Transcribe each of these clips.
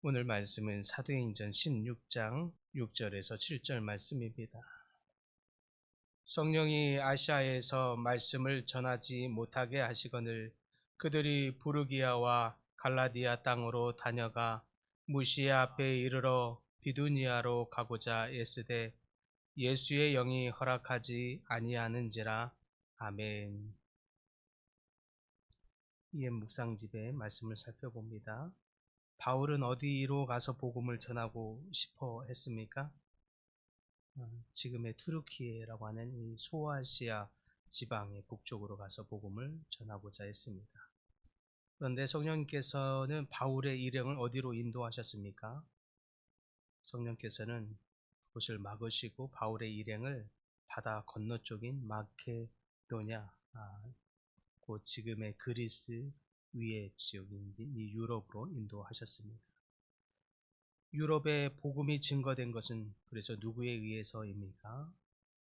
오늘 말씀은 사도행전 16장 6절에서 7절 말씀입니다. 성령이 아시아에서 말씀을 전하지 못하게 하시거늘 그들이 부르기아와 갈라디아 땅으로 다녀가 무시아 앞에 이르러 비두니아로 가고자 애쓰되 예수의 영이 허락하지 아니하는지라. 아멘. 이에 묵상집의 말씀을 살펴봅니다. 바울은 어디로 가서 복음을 전하고 싶어 했습니까? 지금의 투르키예라고 하는 이 소아시아 지방의 북쪽으로 가서 복음을 전하고자 했습니다. 그런데 성령께서는 바울의 일행을 어디로 인도하셨습니까? 성령께서는 그것을 막으시고 바울의 일행을 바다 건너쪽인 마케도냐, 곧 지금의 그리스 위의 지역인 이 유럽으로 인도하셨습니다. 유럽에 복음이 증거된 것은 그래서 누구에 의해서입니까?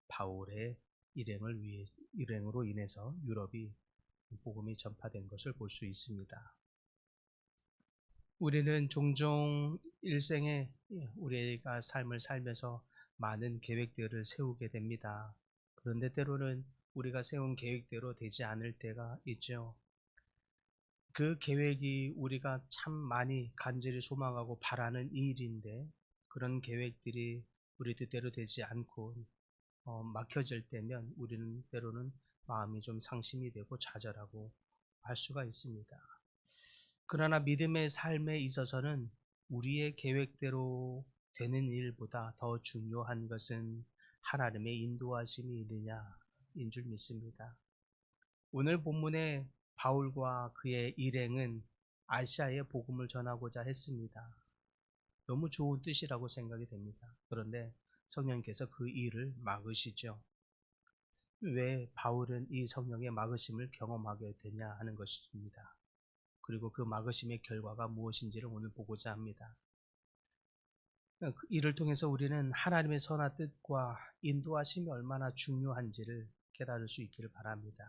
바울의 일행으로 인해서 유럽이 복음이 전파된 것을 볼 수 있습니다. 우리는 종종 일생에 우리가 삶을 살면서 많은 계획들을 세우게 됩니다. 그런데 때로는 우리가 세운 계획대로 되지 않을 때가 있죠. 그 계획이 우리가 참 많이 간절히 소망하고 바라는 일인데 그런 계획들이 우리 뜻대로 되지 않고 막혀질 때면 우리는 때로는 마음이 좀 상심이 되고 좌절하고 할 수가 있습니다. 그러나 믿음의 삶에 있어서는 우리의 계획대로 되는 일보다 더 중요한 것은 하나님의 인도하심이 있느냐인 줄 믿습니다. 오늘 본문에 바울과 그의 일행은 아시아에 복음을 전하고자 했습니다. 너무 좋은 뜻이라고 생각이 됩니다. 그런데 성령께서 그 일을 막으시죠. 왜 바울은 이 성령의 막으심을 경험하게 되냐 하는 것입니다. 그리고 그 막으심의 결과가 무엇인지를 오늘 보고자 합니다. 이를 통해서 우리는 하나님의 선한 뜻과 인도하심이 얼마나 중요한지를 깨달을 수 있기를 바랍니다.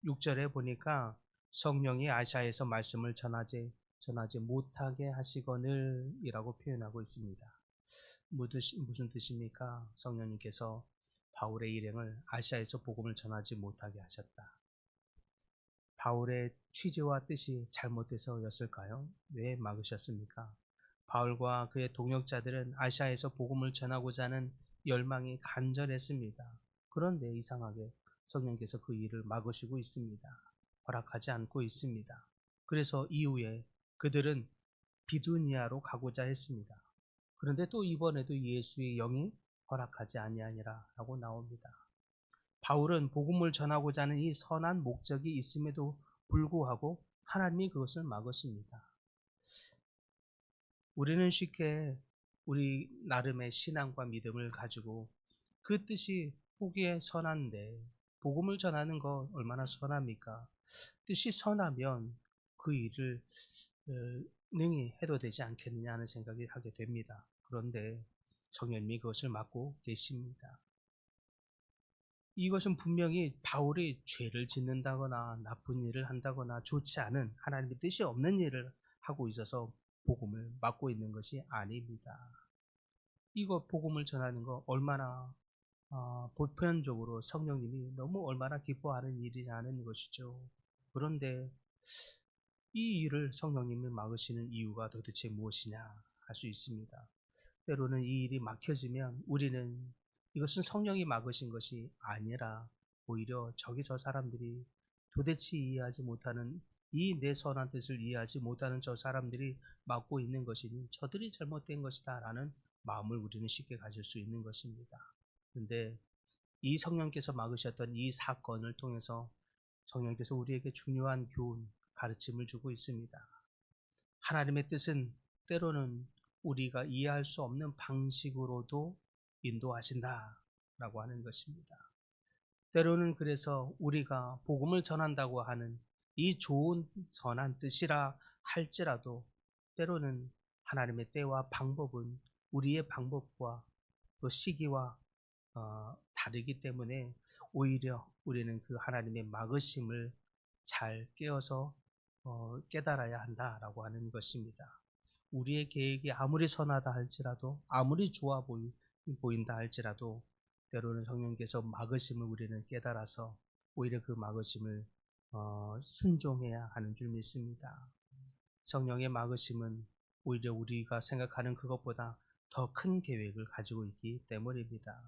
6절에 보니까 성령이 아시아에서 말씀을 전하지 못하게 하시거늘 이라고 표현하고 있습니다. 무슨 뜻입니까? 성령님께서 바울의 일행을 아시아에서 복음을 전하지 못하게 하셨다. 바울의 취지와 뜻이 잘못돼서였을까요? 왜 막으셨습니까? 바울과 그의 동역자들은 아시아에서 복음을 전하고자 하는 열망이 간절했습니다. 그런데 이상하게 성령께서 그 일을 막으시고 있습니다. 허락하지 않고 있습니다. 그래서 이후에 그들은 비두니아로 가고자 했습니다. 그런데 또 이번에도 예수의 영이 허락하지 아니하니라 라고 나옵니다. 바울은 복음을 전하고자 하는 이 선한 목적이 있음에도 불구하고 하나님이 그것을 막으십니다. 우리는 쉽게 우리 나름의 신앙과 믿음을 가지고 그 뜻이 보기에 선한데 복음을 전하는 거 얼마나 선합니까? 뜻이 선하면 그 일을 능히 해도 되지 않겠느냐 하는 생각이 하게 됩니다. 그런데 성령님이 그것을 막고 계십니다. 이것은 분명히 바울이 죄를 짓는다거나 나쁜 일을 한다거나 좋지 않은 하나님의 뜻이 없는 일을 하고 있어서 복음을 막고 있는 것이 아닙니다. 이거 복음을 전하는 거 얼마나 보편적으로 성령님이 너무 얼마나 기뻐하는 일이냐는 것이죠. 그런데 이 일을 성령님이 막으시는 이유가 도대체 무엇이냐 할 수 있습니다. 때로는 이 일이 막혀지면 우리는 이것은 성령이 막으신 것이 아니라 오히려 저 사람들이 도대체 이해하지 못하는 이 내 선한 뜻을 이해하지 못하는 저 사람들이 막고 있는 것이니 저들이 잘못된 것이다 라는 마음을 우리는 쉽게 가질 수 있는 것입니다. 그런데 이 성령께서 막으셨던 이 사건을 통해서 성령께서 우리에게 중요한 교훈, 가르침을 주고 있습니다. 하나님의 뜻은 때로는 우리가 이해할 수 없는 방식으로도 인도하신다라고 하는 것입니다. 때로는 그래서 우리가 복음을 전한다고 하는 이 좋은 선한 뜻이라 할지라도 때로는 하나님의 때와 방법은 우리의 방법과 또 시기와 다르기 때문에 오히려 우리는 그 하나님의 막으심을 잘 깨어서 깨달아야 한다라고 하는 것입니다. 우리의 계획이 아무리 선하다 할지라도, 아무리 좋아 보인다 할지라도 때로는 성령께서 막으심을 우리는 깨달아서 오히려 그 막으심을 순종해야 하는 줄 믿습니다. 성령의 막으심은 오히려 우리가 생각하는 그것보다 더 큰 계획을 가지고 있기 때문입니다.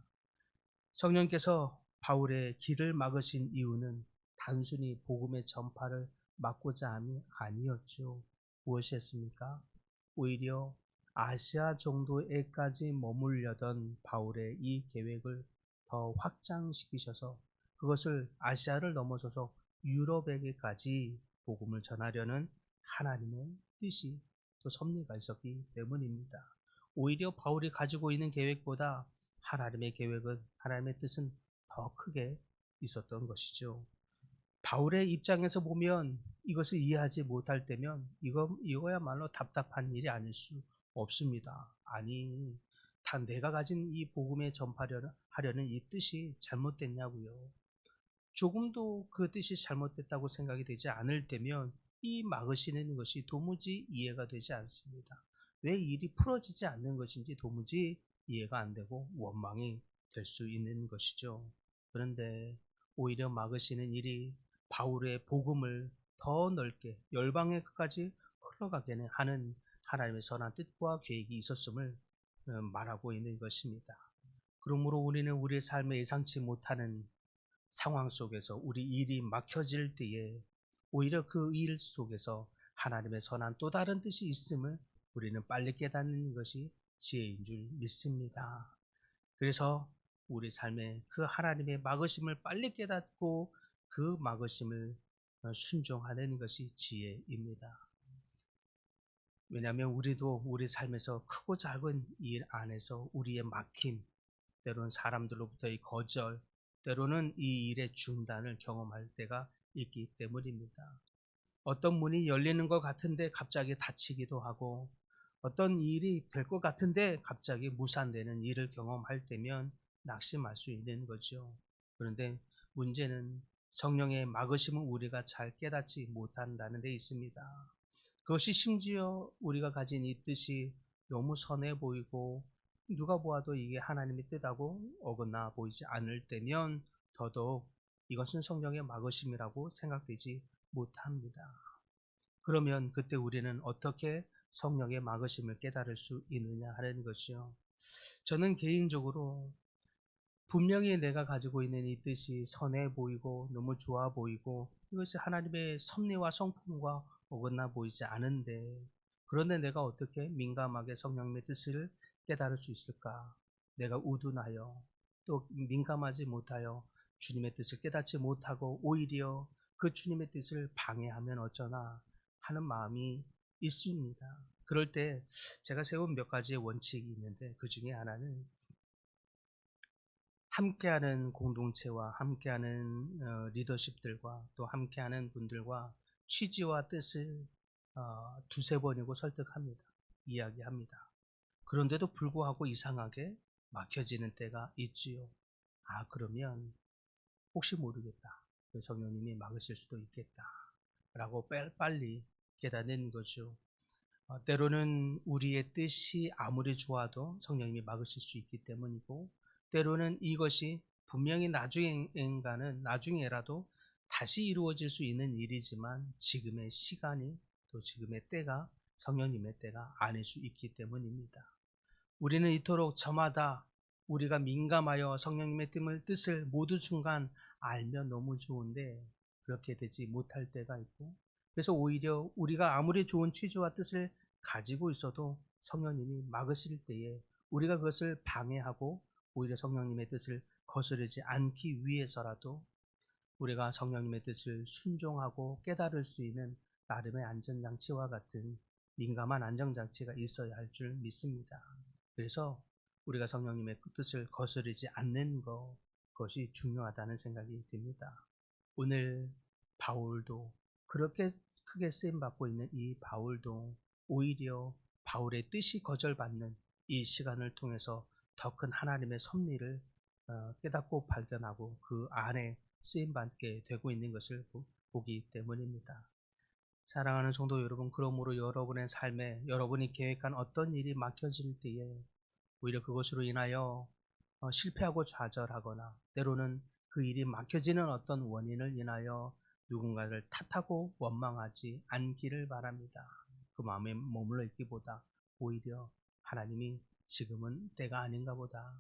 성령께서 바울의 길을 막으신 이유는 단순히 복음의 전파를 막고자 함이 아니었죠. 무엇이었습니까? 오히려 아시아 정도에까지 머물려던 바울의 이 계획을 더 확장시키셔서 그것을 아시아를 넘어서서 유럽에게까지 복음을 전하려는 하나님의 뜻이 또 섭리가 있었기 때문입니다. 오히려 바울이 가지고 있는 계획보다 하나님의 계획은, 하나님의 뜻은 더 크게 있었던 것이죠. 바울의 입장에서 보면 이것을 이해하지 못할 때면 이거야말로 답답한 일이 아닐 수 없습니다. 아니, 다 내가 가진 이 복음에 전파하려는 이 뜻이 잘못됐냐고요. 조금도 그 뜻이 잘못됐다고 생각이 되지 않을 때면 이 막으시는 것이 도무지 이해가 되지 않습니다. 왜 일이 풀어지지 않는 것인지 도무지 이해가 안 되고 원망이 될 수 있는 것이죠. 그런데 오히려 막으시는 일이 바울의 복음을 더 넓게 열방의 끝까지 흘러가게 하는 하나님의 선한 뜻과 계획이 있었음을 말하고 있는 것입니다. 그러므로 우리는 우리의 삶에 예상치 못하는 상황 속에서 우리 일이 막혀질 때에 오히려 그 일 속에서 하나님의 선한 또 다른 뜻이 있음을 우리는 빨리 깨닫는 것이 지혜인 줄 믿습니다. 그래서 우리 삶에 그 하나님의 막으심을 빨리 깨닫고 그 막으심을 순종하는 것이 지혜입니다. 왜냐하면 우리도 우리 삶에서 크고 작은 일 안에서 우리의 막힘, 때로는 사람들로부터의 거절, 때로는 이 일의 중단을 경험할 때가 있기 때문입니다. 어떤 문이 열리는 것 같은데 갑자기 닫히기도 하고, 어떤 일이 될 것 같은데 갑자기 무산되는 일을 경험할 때면 낙심할 수 있는 거죠. 그런데 문제는 성령의 막으심을 우리가 잘 깨닫지 못한다는 데 있습니다. 그것이 심지어 우리가 가진 이 뜻이 너무 선해 보이고 누가 보아도 이게 하나님의 뜻하고 어긋나 보이지 않을 때면 더더욱 이것은 성령의 막으심이라고 생각되지 못합니다. 그러면 그때 우리는 어떻게 성령의 막으심을 깨달을 수 있느냐 하는 것이요. 저는 개인적으로 분명히 내가 가지고 있는 이 뜻이 선해 보이고 너무 좋아 보이고 이것이 하나님의 섭리와 성품과 어긋나 보이지 않은데, 그런데 내가 어떻게 민감하게 성령의 뜻을 깨달을 수 있을까? 내가 우둔하여 또 민감하지 못하여 주님의 뜻을 깨닫지 못하고 오히려 그 주님의 뜻을 방해하면 어쩌나 하는 마음이 있습니다. 그럴 때 제가 세운 몇 가지의 원칙이 있는데 그 중에 하나는 함께하는 공동체와 함께하는 리더십들과 또 함께하는 분들과 취지와 뜻을 두세 번이고 설득합니다. 이야기합니다. 그런데도 불구하고 이상하게 막혀지는 때가 있지요. 그러면 혹시 모르겠다. 성령님이 막으실 수도 있겠다. 라고 빨리 깨닫는 거죠. 때로는 우리의 뜻이 아무리 좋아도 성령님이 막으실 수 있기 때문이고, 때로는 이것이 분명히 나중에라도 다시 이루어질 수 있는 일이지만 지금의 시간이 또 지금의 때가 성령님의 때가 아닐 수 있기 때문입니다. 우리는 이토록 저마다 우리가 민감하여 성령님의 뜻을 모두 순간 알면 너무 좋은데 그렇게 되지 못할 때가 있고, 그래서 오히려 우리가 아무리 좋은 취지와 뜻을 가지고 있어도 성령님이 막으실 때에 우리가 그것을 방해하고 오히려 성령님의 뜻을 거스르지 않기 위해서라도 우리가 성령님의 뜻을 순종하고 깨달을 수 있는 나름의 안전장치와 같은 민감한 안전장치가 있어야 할 줄 믿습니다. 그래서 우리가 성령님의 뜻을 거스르지 않는 것이 중요하다는 생각이 듭니다. 오늘 바울도 그렇게 크게 쓰임받고 있는 이 바울도 오히려 바울의 뜻이 거절받는 이 시간을 통해서 더 큰 하나님의 섭리를 깨닫고 발견하고 그 안에 쓰임받게 되고 있는 것을 보기 때문입니다. 사랑하는 성도 여러분, 그러므로 여러분의 삶에 여러분이 계획한 어떤 일이 맡겨질 때에 오히려 그것으로 인하여 실패하고 좌절하거나 때로는 그 일이 막혀지는 어떤 원인을 인하여 누군가를 탓하고 원망하지 않기를 바랍니다. 그 마음에 머물러 있기보다 오히려 하나님이 지금은 때가 아닌가 보다,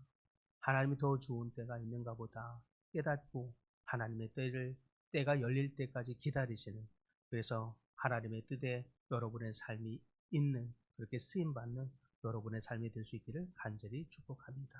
하나님이 더 좋은 때가 있는가 보다 깨닫고 하나님의 때가 열릴 때까지 기다리시는, 그래서 하나님의 뜻에 여러분의 삶이 있는, 그렇게 쓰임받는 여러분의 삶이 될 수 있기를 간절히 축복합니다.